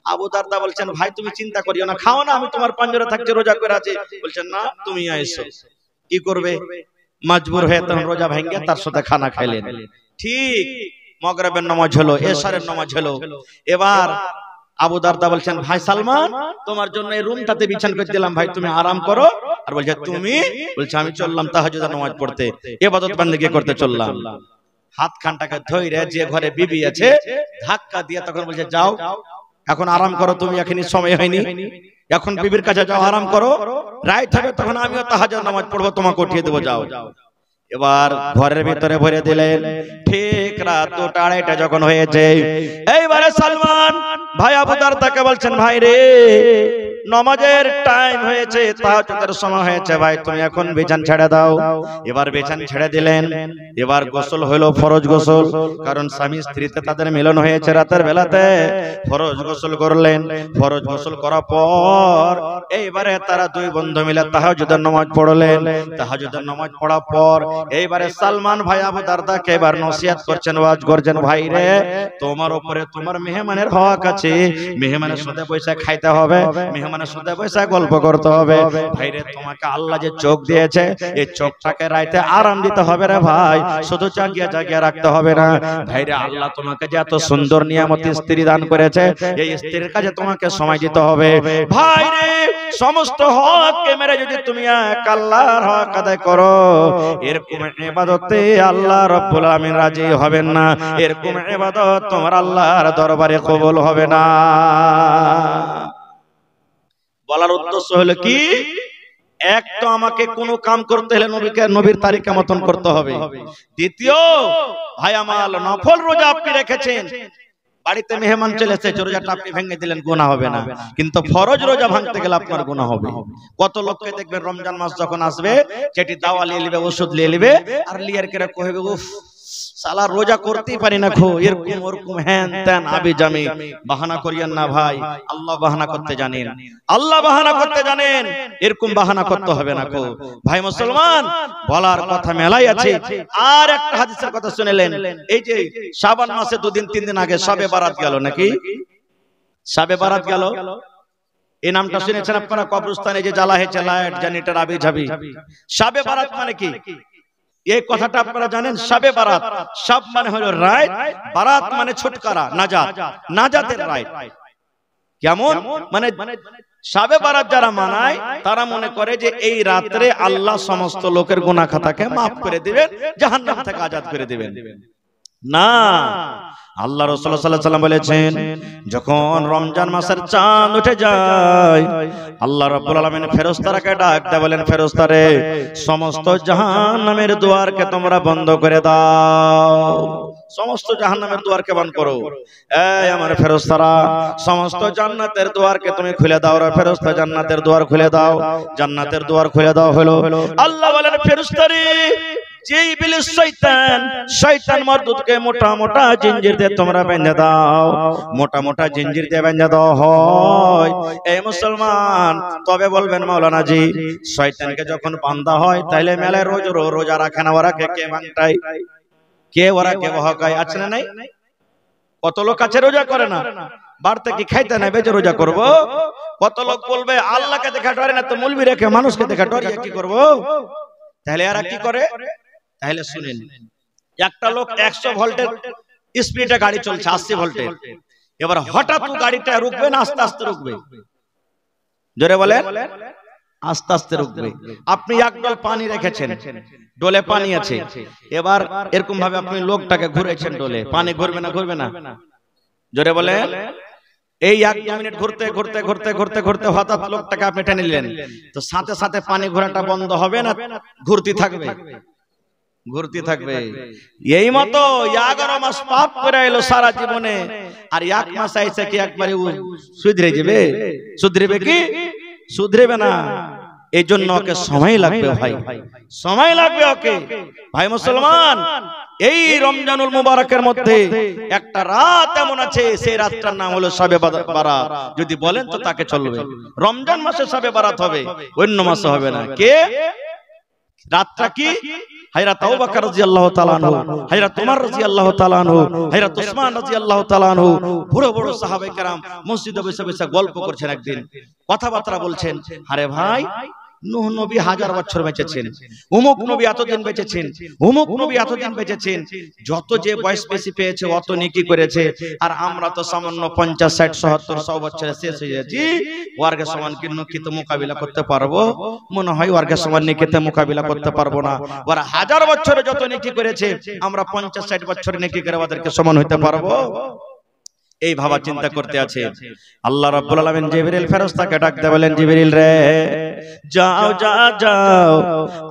আবু দারদা বলছেন ভাই তুমি চিন্তা করিও না, খাও না, আমি তোমার পাঞ্জরে থাকছি, রোজা করে আছি। বলছেন না, তুমি এসো। কি করবে? মজবুর হয়ে তখন রোজা ভেঙে তার সাথে খানা খাইলেন। ঠিক মাগরিবের নামাজ হলো, এশারের নামাজ হলো। এবার আবু দারদা বলছেন ভাই সালমান, তোমার জন্য এই রুমটাতে বিছানা করে দিলাম, ভাই তুমি আরাম করো। আর বলছে তুমি? বলছে আমি চললাম তাহাজ্জুদের নামাজ পড়তে, ইবাদত বন্দেগী করতে চললাম। হাত খানটাকে ধইরে যে ঘরে বিবি আছে ধাক্কা দিয়ে তখন বলছে যাও এখন আরাম করো, তুমি এখনই সময় হয়নি, এখন বিবির কাছে যাও আরাম করো, রাইট হবে তখন আমিও তাহাজ্জুদ নামাজ পড়বো, তোমাকে উঠিয়ে দেবো, যাও। এবার ঘরের ভিতরে ভরে দিলেন। ঠিক রাত 2টা 2:30 যখন হয়েছে, এইবারে সালমান ভাই আবু দারদাকে বলছেন ভাই রে, নামাজের টাইম হয়েছে, তাহাজ্জুদের সময় হয়েছে, ভাই তুমি এখন বিছানা ছেড়ে দাও। এবার বিছানা ছেড়ে দিলেন। এবার গোসল হলো, ফরজ গোসল, কারণ স্বামী স্ত্রীতে তাদের মিলন হয়েছে রাতের বেলাতে। ফরজ গোসল করলেন। ফরজ গোসল করার পর এইবারে তারা দুই বন্ধু মিলে তাহাজ্জুদের নামাজ পড়লেন। তাহাজ্জুদের নামাজ পড়ার পর এইবারে সালমান ভাই আবু দারদাকে এবার নসিহত করছেন, ওয়াজ করছেন, ভাই রে তোমার উপরে তোমার মেহমানের হক আছে, মেহমানের সাথে পয়সা খাইতে হবে, মেহমানের সাথে পয়সা গল্প করতে হবে। ভাই রে তোমাকে আল্লাহ যে চোখ দিয়েছে, এই চোখটাকে রাইতে আরাম দিতে হবে রে ভাই, শুধু জাগিয়ে জাগিয়ে রাখতে হবে না। ভাই রে আল্লাহ তোমাকে যে এত সুন্দর নিয়ামত স্ত্রী দান করেছে, এই স্ত্রীর কাছে তোমাকে সময় দিতে হবে। ভাই রে সমস্ত হককে মেরে যদি তুমি এক আল্লাহর হক আদায় করো, এরকম ইবাদতে আল্লাহ রাব্বুল আলামিন রাজি হবেন না, এরকম ইবাদত তোমার আল্লাহর দরবারে কবুল হবে না। বলার উদ্দেশ্য হলো কি, এক তো আমাকে কোনো কাম করতে হলে নবীর তারিকা মতন করতে হবে। দ্বিতীয় ভাই আমার নফল রোজা আপনি রেখেছেন, বাড়িতে মেহমান চলে এসেছে, রোজাটা আপনি ভেঙে দিলেন, গুনাহ হবে না, কিন্তু ফরজ রোজা ভাঙতে গেলে আপনার গুনাহ হবে। কত লোককে দেখবেন রমজান মাস যখন আসবে সেটি দাওয়া নিয়ে নেবে, ওষুধ নিয়ে নেবে, আর লিয়ার করে কইবে উফ সালা রোজা করতেই পারি না খো, এরকম ওরকম হ্যান ত্যান আবি জামি। বাহানা করিয়েন না ভাই, আল্লাহ বাহানা করতে জানেন, আল্লাহ বাহানা করতে জানেন, এরকম বাহানা করতে হবে না খো। ভাই মুসলমান, বলার কথা মেলাই আছে। আর একটা হাদিসের কথা শুনেলেন, এই যে শাবান মাসে 2 দিন 3 দিন আগে শবে বারাত গেল, নাকি শবে বারাত গেল, এই নামটা শুনেছেন আপনারা? কবরস্থানে যে জ্বালা হয়েছে লাইট জেনারেটর আবি যাবি, শবে বারাত মানে কি এই কথাটা আপনারা জানেন? শবে বারাত, শব মানে হলো রাত, বারাত মানে ছুটকারা, নাজাত, নাজাতের রাত। কেমন মানে শবে বারাত যারা মানায় তারা মনে করে যে এই রাতে আল্লাহ সমস্ত লোকের গুনাহ খাতাকে maaf করে দিবেন, জাহান্নাম থেকে আজাদ করে দিবেন। না, আল্লাহ রাসূল সাল্লাল্লাহু আলাইহি ওয়াসাল্লাম বলেছেন, যখন রমজান মাসের চাঁদ উঠে যায়, আল্লাহ রাব্বুল আলামিন ফেরেশতাকে ডাক দেয়, বলেন ফেরেশতারে সমস্ত জাহান্নামের দুয়ারকে তোমরা বন্ধ করে দাও, সমস্ত জাহান্নামের দুয়ারকে বন্ধ করো। এই আমার ফেরেশতারা সমস্ত জান্নাতের দুয়ারকে তুমি খুলে দাও রে ফেরেশতা, জান্নাতের দুয়ার খুলে দাও, জান্নাতের দুয়ার খুলে দাও। হলো আল্লাহ বলেন ফেরেশতারে যে ইবলিস শয়তান, শয়তান মারদুদকে মোটা মোটা জিঞ্জির দিয়ে তোমরা বেঁধে দাও, মোটা মোটা জিঞ্জির দিয়ে বেঁধে দাও হয়। এই মুসলমান তবে বলবেন মাওলানা জি শয়তানকে যখন বাঁধা হয় তাহলে মেলায় রোজ রোজা রাখে না, ওরা কে ভাঙটাই, কে ওরা কে বহকায়, আছে না নাই? কত লোক আছে রোজা করে না, বাড়তে কি খাইতে নাই বেজে রোজা করব। কত লোক বলবে আল্লাহকে দেখা ডরে না, তো মুলবি রেখে মানুষকে দেখা ডরিয়ে কি করব। তাহলে এরা কি করে? তাহলে শুনেন, একটা লোক 100 ভোল্টের স্পিডে গাড়ি চলছে, 80 ভোল্টে, এবার হঠাৎ গাড়িটা রুকবে না আস্তে আস্তে রুকবে? জোরে বলেন, আস্তে আস্তে রুকবে। আপনি এক ডোল পানি রেখেছেন, ডোলে পানি আছে, এবার এরকম ভাবে আপনি লোকটাকে ঘুরেছেন ডোলে, পানি ঘুরবে না ঘুরবে না? জোরে বলেন। এই 1-2 মিনিট ঘুরতে ঘুরতে ঘুরতে ঘুরতে ঘুরতে হঠাৎ লোকটাকে আপনি টেনে নিলেন, তো সাথে সাথে পানি ঘোরাটা বন্ধ হবে না ঘুরতে থাকবে? ঘুরতে থাকবে। এই মতো 11 মাস পাপ করে এলো সারা জীবনে, আর 1 মাস আইছে কি একবারে সুধরে যাবে? সুধরবে কি? সুধরবে না। এই জন্য ওকে সময় লাগবে ভাই, সময় লাগবে ওকে। ভাই মুসলমান, এই রমজানুল মুবারকের মধ্যে একটা রাত এমন আছে, সেই রাতটার নাম হলো শবে বারাত। যদি বলেন তো তাকে চলবে। রমজান মাসে শবে বারাত হবে, অন্য মাসে হবে না। কে রাতটা কি? হযরত আবু বকর রাদিয়াল্লাহু তাআলা আনহু, হযরত ওমর রাদিয়াল্লাহু তাআলা আনহু, হযরত ওসমান রাদিয়াল্লাহু তাআলা আনহু, বড় বড় সাহাবায়ে কেরাম মসজিদে বসে বসে গল্প করছেন, একদিন কথাবার্তা বলছেন। আরে ভাই, নূহ নবী 1000 বছর বেঁচেছেন, অমুক নবী এতদিন বেঁচেছেন, অমুক নবী এতদিন বেঁচেছেন, যত যে বয়স বেশি পেয়েছে অত নেকি করেছে, আর আমরা তো সামান্য 50 60 70 100 বছরে শেষ হয়ে যাচ্ছি। ওয়ার্গের সমান কি নেকিতে মোকাবিলা করতে পারবো? মনে হয় ওয়ার্গের সমান নেকিতে মোকাবিলা করতে পারবো না। ওরা 1000 বছরে যত নেকি করেছে, আমরা 50 60 বছর নেকি করে ওদেরকে সমান হতে পারবো? এই ভাবা চিন্তা করতে আছে। আল্লাহ রাব্বুল আলামিন জিবরিল ফেরেশতাকে ডাকতে বলেন, জিবরিল রে, যাও যাও যাও,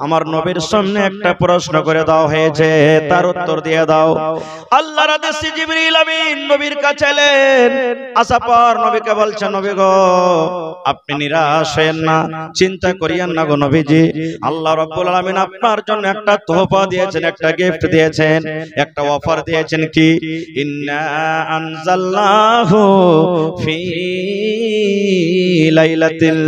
আমার নবীর সামনে একটা প্রশ্ন করে দাও হয়েছে, তার উত্তর দিয়ে দাও। আল্লাহর আদেশে জিবরিল আমিন নবীর কাছে এলেন। আসার পর নবীকে বলছেন, নবী গো, আপনি নিরাশ হয়েন না, চিন্তা করিয়েন না গো নবীজি। আল্লাহ রাব্বুল আলামিন আপনার জন্য একটা তোহফা দিয়েছেন, একটা গিফট দিয়েছেন, একটা অফার দিয়েছেন। কি? ইন্না আনজালনাহু ফি লাইলাতুল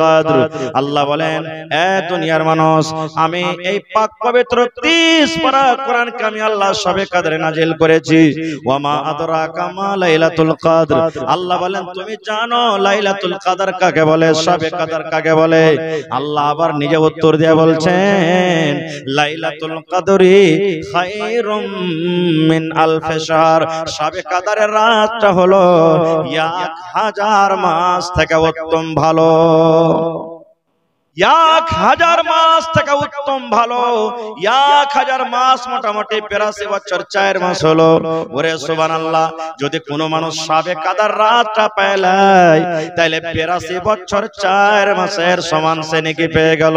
কদর। আল্লাহ বলেন, এ দুনিয়ার মানুষ, আমি এই পাক পবিত্র 30 পারা কোরআনকে আমি আল্লাহ শবে কদরে নাজিল করেছি। ওয়া মা আদরাকা মা লাইলাতুল কদর। আল্লাহ বলেন, তুমি জানো লাইলাতুল কদর কাকে বলে, শবে কদর কাকে বলে? আল্লাহ আবার নিজে উত্তর দিয়ে বলছেন, লাইলাতুল কদরি খায়রুম মিন আলফি শাহর। শবে কদরের রাতটা হলো 1000 মাস থেকে উত্তম ভালো। 1000 মাস থেকে উত্তম ভালো। 1000 মাস মোটামুটি 83 বছর 4 মাস হলো। ওরে সুবহানাল্লাহ, যদি কোনো মানুষ শবে কদর রাতটা পেলাই, তাহলে 83 বছর 4 মাসের সমান সে নেকি পেয়ে গেল।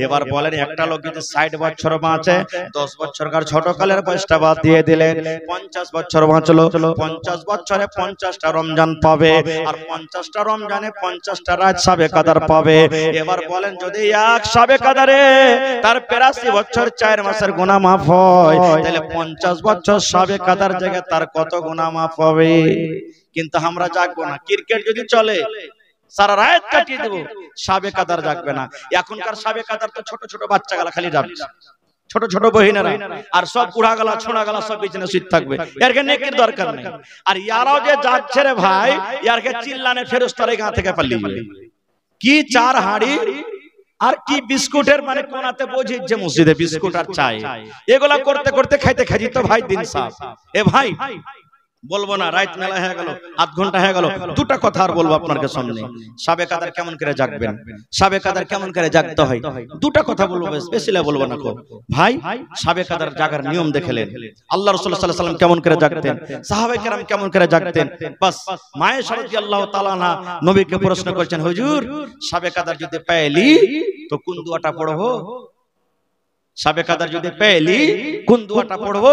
এবার বলেন, একটা লোক যদি 60 বছর বাঁচে, 10 বছরকার ছোটকালের বয়সটা বাদ দিয়ে দিলেন, 50 বছর বাঁচলো, 50 বছরে 50টা রমজান পাবে, আর 50টা রমজানে 50টা রাত শবে কদর পাবে। এবার বলেন, যদি এক শবে কদরে তার 83 বছর 4 মাসের গুনাহ মাফ হয়, তাহলে 50 বছর শবে কদর জায়গায় তার কত গুনাহ মাফ হবে? কিন্তু আমরা জাগবো না। ক্রিকেট যদি চলে, সারা রাত কাটিয়ে দেব, শবে কদর জাগবে না। এখনকার শবে কদর তো ছোট ছোট বাচ্চা গালা খালি যাচ্ছে, ছোট ছোট বহিনেরা, আর সব বুড়া গালা ছোড়া গালা সব বিছানে শুয়ে থাকবে। এরকে নেকির দরকার নেই। আর ইয়ারাও যে যাচ্ছে রে ভাই, ইয়ারকে চিল্লানে ফেরেশতারা গা থেকে পালিয়ে যাবে। কি 4 হাঁড়ি আর কি বিস্কুটের মানে কোনাতে বোঝে যে মসজিদে বিস্কুট আর চাই, এগুলা করতে করতে খাইতে খাইতে তো ভাই দিন সাফ। এ ভাই বলবো না, রাত মেলা হয়ে গেল, আধ ঘন্টা হয়ে গেল, দুটা কথা আর বলবো আপনার সামনে। শবে কদর কেমন করে জাগবেন, শবে কদর কেমন করে জাগতে হয়, দুটা কথা বলবো, স্পেশালি বলবো না। ভাই, শবে কদর জাগার নিয়ম দেখলেন, আল্লাহ রাসূল সাল্লাল্লাহু আলাইহি ওয়াসাল্লাম কেমন করে জাগতেন, সাহাবায়ে কেরাম কেমন করে জাগতেন। বাস মায়েশা রাদিয়াল্লাহু তাআলা আনহা নবীকে প্রশ্ন করছেন, হুজুর শবে কদর যদি পেলি তো কোন দোয়াটা পড়বো? শবে কদর যদি পেলি কোন দোয়াটা পড়বো?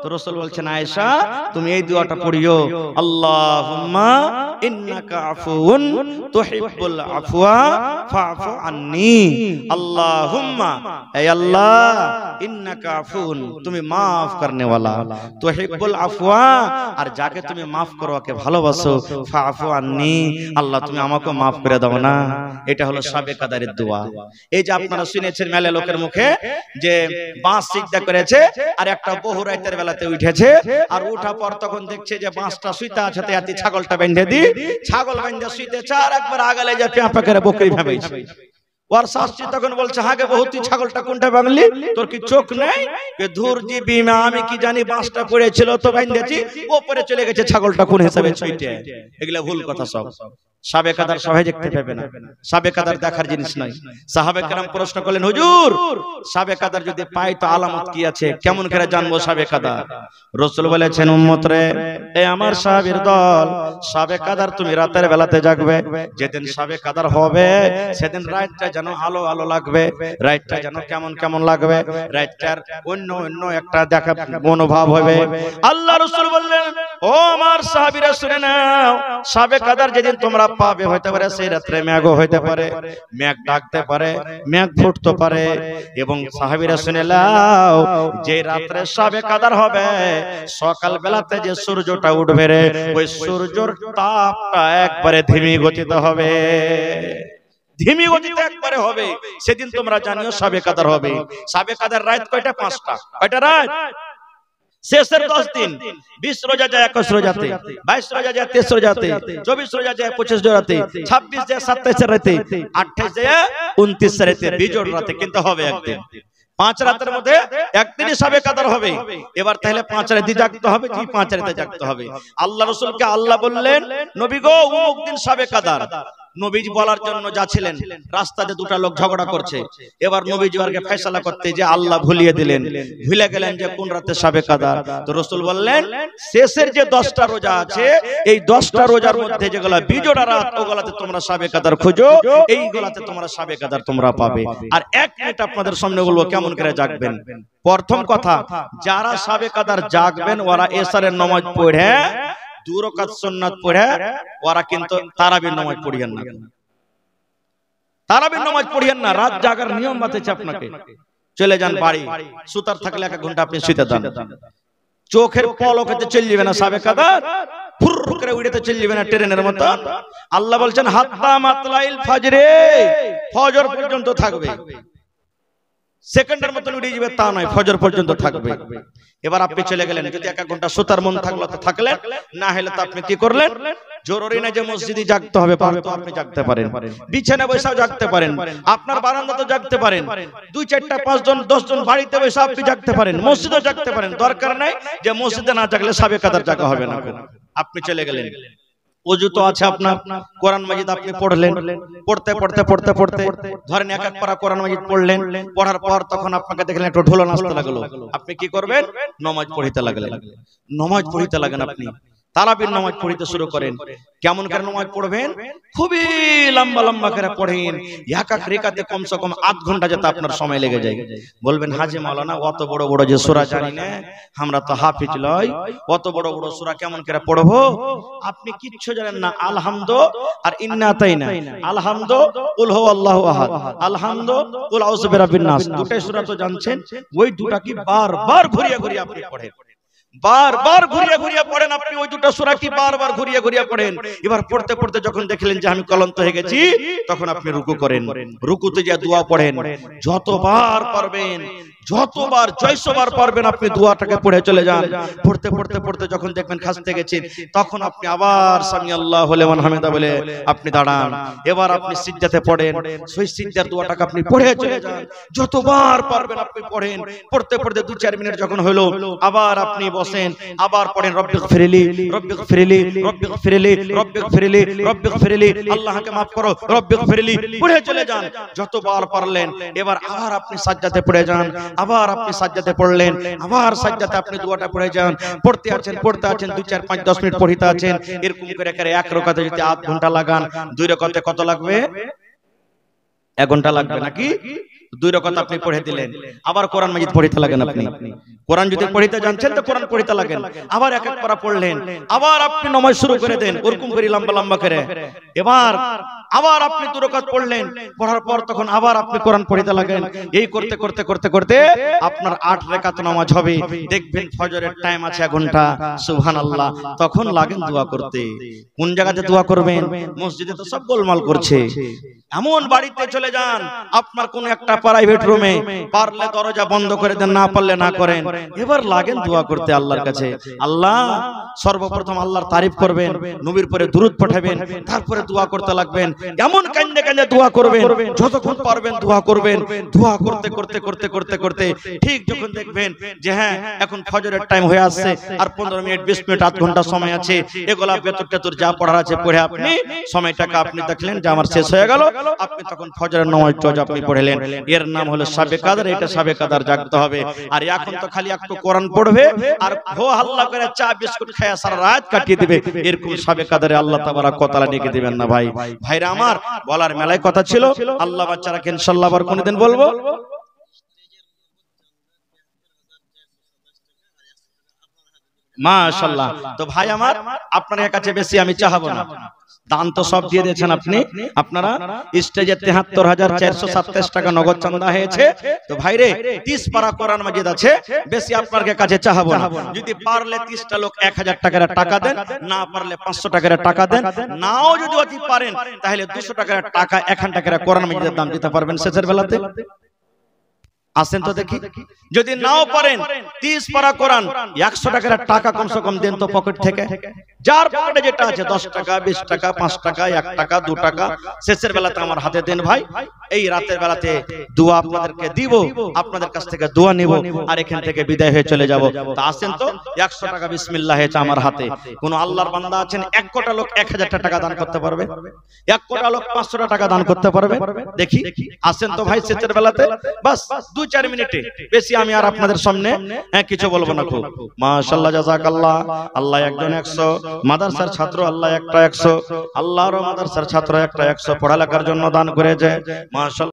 তো রাসূল বলছেন, আয়েশা তুমি এই দোয়াটা পড়িও, আল্লাহুম্মা ইন্নাকা আফুউন তুহিব্বুল আফওয়া ফাফু আন্নি। আল্লাহুম্মা, হে আল্লাহ, ইন্নাকা আফুউন, তুমি maaf করনে वाला, তুহিব্বুল আফওয়া, আর যাকে তুমি maaf করো ওকে ভালোবাসো, ফাফু আন্নি, আল্লাহ তুমি আমাকে maaf করে দাও না। এটা হলো শবে কদরের দোয়া। এই যে আপনারা শুনেছেন মেলে লোকের মুখে যে বাঁশ সিজদা করেছে, আর একটা বহু রাতের বেলাতে উঠেছে, আর উঠা পর তখন দেখছে যে বাঁশটা শুইতে আছে, তাতে ছাগলটা বেঁধে দি, ছাগল বেঁধে শুইতেছে, আর একবার আগালে যে পেঁপা করে বকরি ভাবেছে। ওর শাস্ত্রী তখন বলছে, হাগে বহুত ছাগলটা কোনটা বাংলি, তোর কি চোখ নেই? ধুর জি বিমা, আমি কি জানি বাঁশটা পড়েছিল তো বেঁধেছি, ওপরে চলে গেছে ছাগলটা কোন হিসাবে ছুঁইতে। এগুলা ভুল কথা সব। শবে কদর সবাই দেখতে পাবে না, শবে কদর দেখার জিনিস নয়। সাহাবে কেরাম প্রশ্ন করলেন, হুজুর শবে কদর যদি পাই তো আলামত কি আছে, কেমন করে জানবো শবে কদর? রাসূল বলেছেন, উম্মত রে, এই আমার সাহাবীর দল, শবে কদর তুমি রাতের বেলাতে জাগবে। যেদিন শবে কদর হবে সেদিন রাতটা যেন আলো আলো লাগবে, রাতটা যেন কেমন কেমন লাগবে, রাতটার অন্য অন্য একটা দেখা মনোভাব হবে। আল্লাহ রাসূল বললেন, ও আমার সাহাবীরা শুনে নাও, শবে কদর যেদিন তোমরা পাবে, হতে পারে সেই রাতে মেঘও হইতে পারে, মেঘ ডাকতে পারে, মেঘ ফুটতে পারে। এবং সাহাবীরা শুনে নাও, যে রাতে শবে কদর হবে সকাল বেলাতে যে সূর্যটা উঠবে রে, ওই সূর্যের তাপটা একবারে ধীমি গতিতে হবে। ধিমি গতিতে একবারে হবে, সেদিন তোমরা জানিও শাবে কদর হবে। শাবে কদর রাত কয়টা? 5টা। কয়টা রাত? শেষের 10 দিন। 20 রোজা যায় 21 রোজাতে, 22 রোজা যায় 23 রোজাতে, 24 রোজা যায় 25 রোজাতে, 26 যায় 27 রাতে, 28 যায় 29 রাতে, বিজোড় রাতে। কিন্তু হবে একদিন। 5 রাতের মধ্যে একদিনই শাবে কদর হবে। এবার তাহলে 5 রাতে জাগতে হবে, কি 5 রাতে জাগতে হবে? আল্লাহ রাসূলকে আল্লাহ বললেন, নবী গো অমুক দিন শাবে কদর। নবীজি বলার জন্য যাচ্ছিলেন, রাস্তাতে দুটো লোক ঝগড়া করছে। এবার নবীজি ওরকে ফয়সালা করতে যে আল্লাহ ভুলিয়ে দিলেন, ভুলে গেলেন যে কোন রাতে শাবে কদর। তো রাসূল বললেন, শেষের যে 10টা রোজা আছে, এই 10টা রোজার মধ্যে যেগুলা বিজোড়া রাত, ওগুলাতে তোমরা শাবে কদর খুঁজো, এইগুলাতে তোমরা শাবে কদর তোমরা পাবে। আর 1 মিনিট আপনাদের সামনে বলবো কেমন করে জাগবেন। প্রথম কথা, যারা শাবে কদর জাগবেন ওরা এশারের নামাজ পড়ে 2 রাকাত সুন্নাত পড়ে, ওরা কিন্তু তারাবির নামাজ পড়িয়েন না। তারাবির নামাজ পড়িয়েন না। রাত জাগার নিয়ম বাতেছে আপনাকে। চলে যান বাড়ি, সুতার থাকলে 1 ঘন্টা আপনি শুতে দেন। চোখের পলকেতে চলে যাবে না শাবে কদর, ফুর করে উড়েতে চলে যাবে না ট্রেনের মতো। আল্লাহ বলছেন হাত্তা মাতলাইল ফজরে, ফজর পর্যন্ত থাকবে। সেকেন্ডের মতো উড়ে যাবে তা নয়, ফজর পর্যন্ত থাকবে। এবার আপনি চলে গেলেন, যদি 1 ঘন্টা সুতার মন থাকলো তো থাকলেন, না হলে তো আপনি কি করলেন? জরুরি না যে মসজিদে জাগতে হবে, পারতো আপনি জাগতে পারেন, বিছানা বসেও জাগতে পারেন, আপনার বারান্দাতে জাগতে পারেন, 2, 4, 5 জন 10 জন বাড়িতে বসে আপনি জাগতে পারেন, মসজিদেও জাগতে পারেন। দরকার নাই যে মসজিদে না জাগলে শাবে কদর জাগা হবে না। আপনি চলে গেলেন, ওযু তো আছে আপনার, কোরআন মাজিদ আপনি পড়লেন, পড়তে পড়তে পড়তে পড়তে ধরেন 1 পারা কোরআন মাজিদ পড়লেন, পড়ার পর তখন আপনাকে দেখলেন একটু ঢোল নাচতে লাগলো। আপনি কি করবেন? নামাজ পড়িতে লাগলেন। নামাজ পড়িতে লাগেন আপনি, তারাবির নামাজ পড়িতে শুরু করেন। কেমন করে নামাজ পড়বেন? খুবই লম্বা লম্বা করে পড়েন। এক এক রেকাতে কমসে কম 8 ঘন্টা যেতে আপনার সময় লেগে যায়। বলবেন হাজী মাওলানা অত বড় বড় যে সূরা জানি না, আমরা তো হাফিজ লই, অত বড় বড় সূরা কেমন করে পড়বো? আপনি কিচ্ছু জানেন না। আলহামদু আর ইন্না আতাইনা, আলহামদু কুল হুয়াল্লাহু আহাদ, আলহামদু কুল আউযু বিরাব্বিন নাস, দুটোই সূরা তো জানছেন। ওই দুটো কি বারবার ঘুরিয়ে ঘুরিয়ে আপনি পড়েন, বারবার ঘুরিয়ে ঘুরিয়ে পড়েন আপনি। ওই দুটো সূরা কি বারবার ঘুরিয়ে ঘুরিয়ে পড়েন। এবার পড়তে পড়তে যখন দেখলেন যে আমি ক্লান্ত হয়ে গেছি, তখন আপনি রুকু করেন। রুকুতে যে দোয়া পড়েন, যতবার পারবেন, যতবার 600 বার পারবেন আপনি দোয়াটাকে পড়ে চলে যান। পড়তে পড়তে পড়তে যখন দেখবেন খাসতে গেছেন, তখন আপনি আবার সামি আল্লাহু লিমান হামিদা বলে আপনি দাঁড়ান। এবার আপনি সিজদাতে পড়েন, সেই সিজদার দোয়াটাকে আপনি পড়ে চলে যান। যতবার পারবেন আপনি পড়েন। পড়তে পড়তে 2-4 মিনিট যখন হলো, আবার আপনি বসেন, আবার পড়েন রব্বিগফিরলি রব্বিগফিরলি রব্বিগফিরলি রব্বিগফিরলি রব্বিগফিরলি, আল্লাহকে maaf করো, রব্বিগফিরলি পড়ে চলে যান যতবার পারলেন। এবার আবার আপনি সাজদাতে পড়ে যান, আবার আপনি সাজদাতে পড়লেন, আবার সাজদাতে আপনি দোয়াটা পড়ে যান। পড়তে আছেন 2, 4, 5, 10 মিনিট পড়িতে আছেন। এরকম করে করে 1 রাকাতে যদি 8 ঘন্টা লাগান, 2 রাকাতে কত লাগবে? 1 ঘন্টা লাগবে নাকি? 2 রাকাত আপনি পড়ে দিলেন, আবার কোরআন মাজিদ পড়িতে লাগেন। আপনি কোরআন যদি পড়িতে জানছেন তো কোরআন পড়িতে লাগেন। আবার 1 পারা পড়লেন, আবার আপনি নামাজ শুরু করে দেন ওরকম করে লম্বা লম্বা করে। এবার আবার আপনি 2 রাকাত পড়লেন, পড়ার পর তখন আবার আপনি কোরআন পড়িতে লাগেন। এই করতে করতে করতে করতে আপনার 8 রাকাত নামাজ হবে। দেখবেন ফজরের টাইম আছে 1 ঘন্টা, সুবহানাল্লাহ। তখন লাগেন দোয়া করতে। কোন জায়গাতে দোয়া করবেন? মসজিদে তো সব গোলমাল করছে। এমন বাড়িতে চলে যান, আপনার কোন একটা প্রাইভেট রুমে, পারলে দরজা বন্ধ করে দেন, না পারলে না করেন। এবার লাগেন দোয়া করতে আল্লাহর কাছে। আল্লাহ, সর্বপ্রথম আল্লাহর তারিফ করবেন, নবীর পরে দুরূদ পাঠাবেন, তারপরে দোয়া করতে লাগবেন। এমন কান্দে কান্দে দোয়া করবেন, যতক্ষণ পারবেন দোয়া করবেন। দোয়া করতে করতে করতে করতে করতে ঠিক যখন দেখবেন যে হ্যাঁ এখন ফজরের টাইম হয়ে আসছে, আর 15 মিনিট 20 মিনিট 8 ঘন্টা সময় আছে, এগুলা বেতর টেতর যা পড়ার আছে পড়ে আপনি সময়টাকে আপনি দেখলেন যে আমার শেষ হয়ে গেল, আপনি তখন ফজরের নামাজটা আপনি পড়লেন। এর নাম হলো শাবে কদর। এটা শাবে কদর জাগতে হবে। আর এখন তো খালি একটু কোরআন পড়বে আর হো হাল্লা করে চা বিস্কুট খেয়ে সারা রাত কাটিয়ে দিবে। এরকম শাবে কদরে আল্লাহ তাবারক ওয়া তাআলা ডেকে দিবেন না ভাই। ভাইরা আমার, বলার মেলায় কথা ছিল, আল্লাহ বাচ্চারাকে ইনশাআল্লাহ আবার কোনদিন বলবো। মাশাআল্লাহ। তো ভাই আমার, আপনার কাছে বেশি আমি চাহাবো না, দান তো সব দিয়ে দিয়েছেন আপনি, আপনারা স্টেজে ৭৩,৪২৭ টাকা নগদ চাঁদা হয়েছে। তো ভাইরে 30 পারা কোরআন মাজিদ আছে, বেশি আপনার কাছে চাহাবো না। যদি পারলে 30টা লোক 1000 টাকার টাকা দেন, না পারলে 500 টাকার টাকা দেন, নাও যদি অতি পারেন তাহলে 200 টাকার টাকা 1 টাকার কোরআন মাজিদের দাম দিতে পারবেন শেষের বেলাতে। আসেন তো দেখি, যদি নাও পারেন 30 পারা কোরআন 100 টাকার টাকা কমসে কম দেন তো পকেট থেকে। যার পকেটে যেটা আছে 10 টাকা 20 টাকা 5 টাকা 1 টাকা 2 টাকা শেষের বেলাতে আমার হাতে দেন ভাই। এই রাতের বেলাতে দোয়া আপনাদেরকে দিব, আপনাদের কাছ থেকে দোয়া নিব আর এখান থেকে বিদায় হয়ে চলে যাব। তো আসেন তো 100 টাকা বিসমিল্লাহ হয়েছে আমার হাতে। কোন আল্লাহর বান্দা আছেন 1 কোটি লোক 1000 টাকা দান করতে পারবে? 1 কোটি লোক 500 টাকা দান করতে পারবে? দেখি আসেন তো ভাই শেষের বেলাতে, বাস 2-4 মিনিটে, বেশি আমি আর আপনাদের সামনে কিছু বলবো না। খুব মাশাআল্লাহ জাযাকাল্লাহ। আল্লাহ একজন 100, মাদ্রাসার ছাত্র আল্লাহ একটা 100, আল্লাহর মাদ্রাসার ছাত্র একটা 100 পড়ালেখার জন্য দান করেছে মাশাআল্লাহ।